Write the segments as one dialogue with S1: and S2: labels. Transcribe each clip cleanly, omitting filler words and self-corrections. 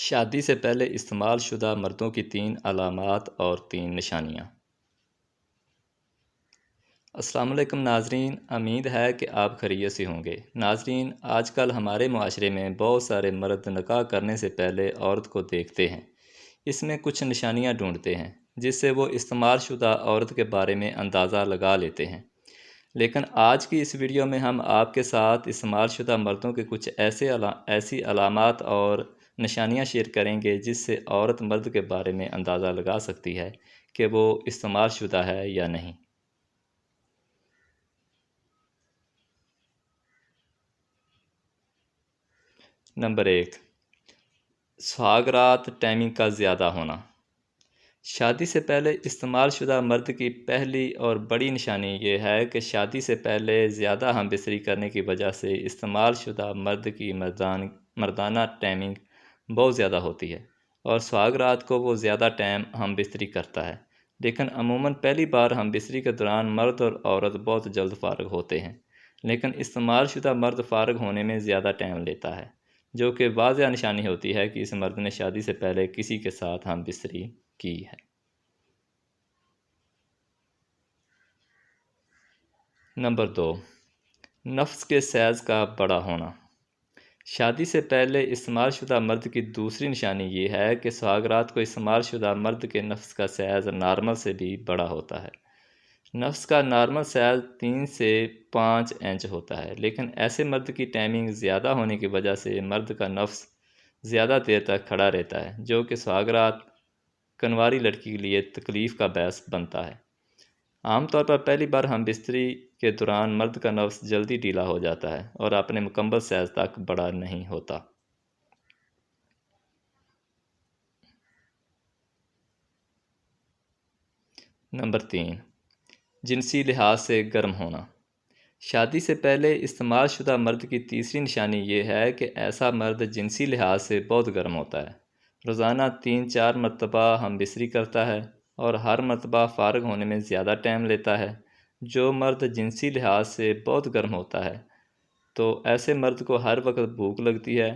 S1: شادی سے پہلے استعمال شدہ مردوں کی 3 علامات اور 3 نشانیاں۔ السلام علیکم ناظرین، امید ہے کہ آپ خیریت سے ہوں گے۔ ناظرین، آج کل ہمارے معاشرے میں بہت سارے مرد نکاح کرنے سے پہلے عورت کو دیکھتے ہیں، اس میں کچھ نشانیاں ڈھونڈتے ہیں جس سے وہ استعمال شدہ عورت کے بارے میں اندازہ لگا لیتے ہیں۔ لیکن آج کی اس ویڈیو میں ہم آپ کے ساتھ استعمال شدہ مردوں کے کچھ ایسی علامات اور نشانیاں شیئر کریں گے جس سے عورت مرد کے بارے میں اندازہ لگا سکتی ہے کہ وہ استعمال شدہ ہے یا نہیں۔ نمبر 1، سہاگ رات ٹائمنگ کا زیادہ ہونا۔ شادی سے پہلے استعمال شدہ مرد کی پہلی اور بڑی نشانی یہ ہے کہ شادی سے پہلے زیادہ ہم بستری کرنے کی وجہ سے استعمال شدہ مرد کی مردانہ ٹائمنگ بہت زیادہ ہوتی ہے، اور سہاگ رات کو وہ زیادہ ٹائم ہم بستری کرتا ہے۔ لیکن عموماً پہلی بار ہم بستری کے دوران مرد اور عورت بہت جلد فارغ ہوتے ہیں، لیکن استعمال شدہ مرد فارغ ہونے میں زیادہ ٹائم لیتا ہے، جو کہ واضح نشانی ہوتی ہے کہ اس مرد نے شادی سے پہلے کسی کے ساتھ ہم بستری کی ہے۔ نمبر 2، نفس کے سائز کا بڑا ہونا۔ شادی سے پہلے استعمال شدہ مرد کی دوسری نشانی یہ ہے کہ سہاگ رات کو استعمال شدہ مرد کے نفس کا سائز نارمل سے بھی بڑا ہوتا ہے۔ نفس کا نارمل سائز 3 سے 5 انچ ہوتا ہے، لیکن ایسے مرد کی ٹائمنگ زیادہ ہونے کی وجہ سے مرد کا نفس زیادہ دیر تک کھڑا رہتا ہے، جو کہ سہاگ رات کنواری لڑکی کے لیے تکلیف کا باعث بنتا ہے۔ عام طور پر پہلی بار ہم بستری کے دوران مرد کا نفس جلدی ڈھیلا ہو جاتا ہے اور اپنے مکمل سائز تک بڑا نہیں ہوتا۔ نمبر 3، جنسی لحاظ سے گرم ہونا۔ شادی سے پہلے استعمال شدہ مرد کی تیسری نشانی یہ ہے کہ ایسا مرد جنسی لحاظ سے بہت گرم ہوتا ہے، روزانہ 3-4 مرتبہ ہم بستری کرتا ہے اور ہر مرتبہ فارغ ہونے میں زیادہ ٹائم لیتا ہے۔ جو مرد جنسی لحاظ سے بہت گرم ہوتا ہے تو ایسے مرد کو ہر وقت بھوک لگتی ہے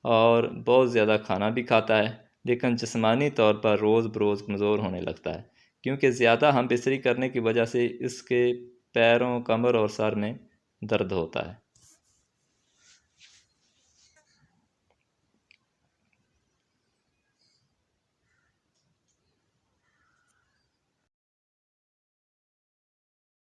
S1: اور بہت زیادہ کھانا بھی کھاتا ہے، لیکن جسمانی طور پر روز بروز کمزور ہونے لگتا ہے، کیونکہ زیادہ ہم بستری کرنے کی وجہ سے اس کے پیروں، کمر اور سر میں درد ہوتا ہے۔